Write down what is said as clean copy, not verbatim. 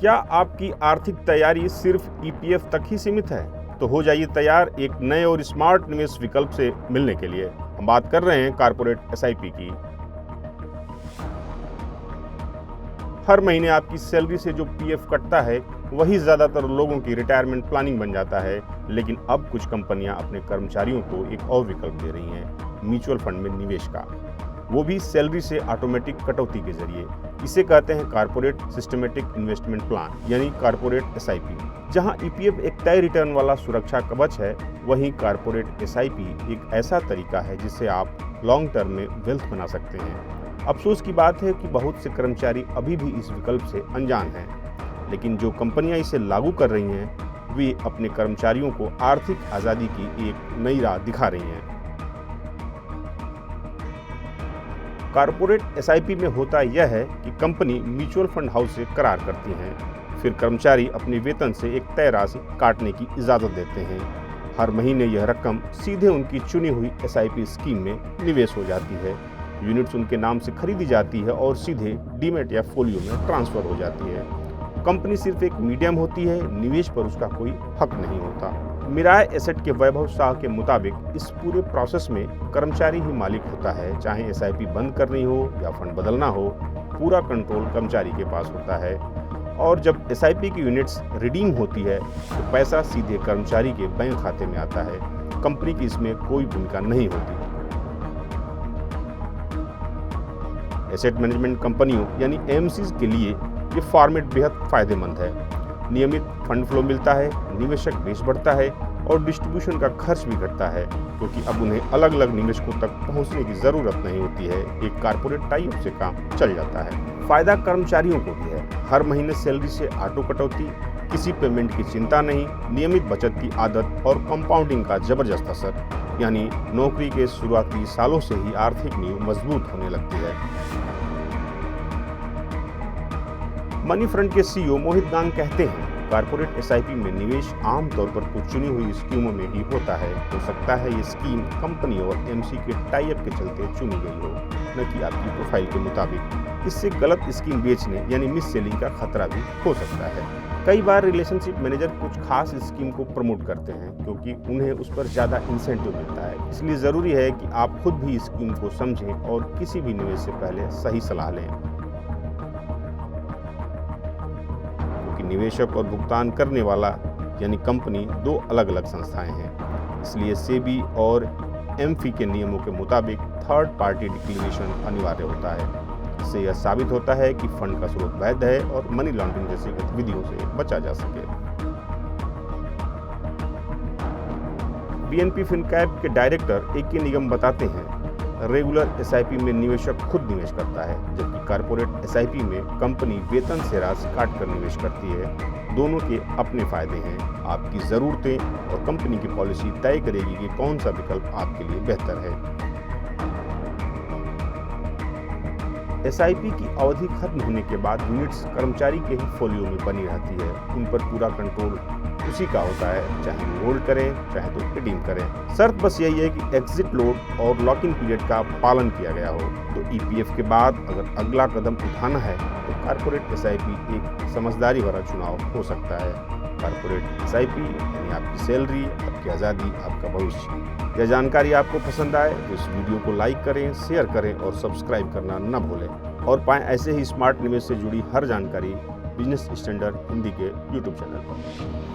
क्या आपकी आर्थिक तैयारी सिर्फ ईपीएफ तक ही सीमित है? तो हो जाइए तैयार एक नए और स्मार्ट निवेश विकल्प से मिलने के लिए। हम बात कर रहे हैं कॉर्पोरेट एसआईपी की। हर महीने आपकी सैलरी से जो पीएफ कटता है वही ज्यादातर लोगों की रिटायरमेंट प्लानिंग बन जाता है। लेकिन अब कुछ कंपनियां अपने कर्मचारियों को एक और विकल्प दे रही हैं, म्यूचुअल फंड में निवेश का, वो भी सैलरी से ऑटोमेटिक कटौती के जरिए। इसे कहते हैं कॉर्पोरेट सिस्टमेटिक इन्वेस्टमेंट प्लान यानी कॉर्पोरेट एसआईपी। जहां ईपीएफ एक तय रिटर्न वाला सुरक्षा कवच है, वहीं कॉर्पोरेट एसआईपी एक ऐसा तरीका है जिससे आप लॉन्ग टर्म में वेल्थ बना सकते हैं। अफसोस की बात है कि बहुत से कर्मचारी अभी भी इस विकल्प से अनजान हैं, लेकिन जो कंपनियां इसे लागू कर रही हैं वे अपने कर्मचारियों को आर्थिक आज़ादी की एक नई राह दिखा रही हैं। कॉर्पोरेट एसआईपी में होता यह है कि कंपनी म्यूचुअल फंड हाउस से करार करती हैं, फिर कर्मचारी अपने वेतन से एक तय राशि काटने की इजाज़त देते हैं। हर महीने यह रकम सीधे उनकी चुनी हुई एसआईपी स्कीम में निवेश हो जाती है। यूनिट्स उनके नाम से खरीदी जाती है और सीधे डीमैट या फोलियो में ट्रांसफर हो जाती है। कंपनी सिर्फ एक मीडियम होती है, निवेश पर उसका कोई हक नहीं होता। मिराय एसेट के वैभव शाह के मुताबिक इस पूरे प्रोसेस में कर्मचारी ही मालिक होता है। चाहे एसआईपी बंद करनी हो या फंड बदलना हो, पूरा कंट्रोल कर्मचारी के पास होता है। और जब एसआईपी की यूनिट्स रिडीम होती है तो पैसा सीधे कर्मचारी के बैंक खाते में आता है। कंपनी की इसमें कोई भूमिका नहीं होती। एसेट मैनेजमेंट कंपनियों यानी एएमसीज के लिए ये फॉर्मेट बेहद फायदेमंद है। नियमित फंड फ्लो मिलता है, निवेशक बेच बढ़ता है और डिस्ट्रीब्यूशन का खर्च भी घटता है, क्योंकि अब उन्हें अलग अलग निवेशकों तक पहुंचने की जरूरत नहीं होती है। एक कॉर्पोरेट टाई अप से काम चल जाता है। फायदा कर्मचारियों को भी है। हर महीने सैलरी से ऑटो कटौती, किसी पेमेंट की चिंता नहीं, नियमित बचत की आदत और कंपाउंडिंग का जबरदस्त असर, यानी नौकरी के शुरुआती सालों से ही आर्थिक नींव मजबूत होने लगती है। मनी फ्रंट के सीईओ मोहित गांग कहते हैं, कॉर्पोरेट एसआईपी में निवेश आमतौर पर कुछ चुनी हुई स्कीमों में ही होता है। हो सकता है ये स्कीम कंपनी और एमसी के टाई अप के चलते चुनी गई हो, न कि आपकी प्रोफाइल के मुताबिक। इससे गलत स्कीम बेचने यानी मिस सेलिंग का खतरा भी हो सकता है। कई बार रिलेशनशिप मैनेजर कुछ खास स्कीम को प्रमोट करते हैं क्योंकि उन्हें उस पर ज़्यादा इंसेंटिव मिलता है। इसलिए ज़रूरी है कि आप खुद भी स्कीम को समझें और किसी भी निवेश से पहले सही सलाह लें। निवेशक और भुगतान करने वाला यानी कंपनी दो अलग अलग संस्थाएं हैं। इसलिए सेबी और एमफी के नियमों के मुताबिक थर्ड पार्टी डिक्लेरेशन अनिवार्य होता है। इससे यह साबित होता है कि फंड का स्रोत वैध है और मनी लॉन्ड्रिंग जैसी गतिविधियों से बचा जा सके। बीएनपी फिनकैप के डायरेक्टर ए.के. निगम बताते हैं, रेगुलर एसआईपी में निवेशक खुद निवेश करता है, जबकि कॉर्पोरेट एसआईपी में कंपनी वेतन से राशि काट कर निवेश करती है। दोनों के अपने फायदे हैं। आपकी ज़रूरतें और कंपनी की पॉलिसी तय करेगी कि कौन सा विकल्प आपके लिए बेहतर है। एसआईपी की अवधि खत्म होने के बाद यूनिट्स कर्मचारी के ही फोलियो में बनी रहती है। उन पर पूरा कंट्रोल उसी का होता है, चाहे वो होल्ड करें चाहे तो रिडीम करें। शर्त बस यही है कि एग्जिट लोड और लॉक इन पीरियड का पालन किया गया हो। तो ईपीएफ के बाद अगर अगला कदम उठाना है तो कॉर्पोरेट एसआईपी एक समझदारी भरा चुनाव हो सकता है। कॉर्पोरेट एसआईपी यानी आपकी सैलरी, आपकी आज़ादी, आपका भविष्य। यह जानकारी आपको पसंद आए तो इस वीडियो को लाइक करें, शेयर करें और सब्सक्राइब करना न भूलें। और पाएं ऐसे ही स्मार्ट निवेश से जुड़ी हर जानकारी बिजनेस स्टैंडर्ड हिंदी के यूट्यूब चैनल पर।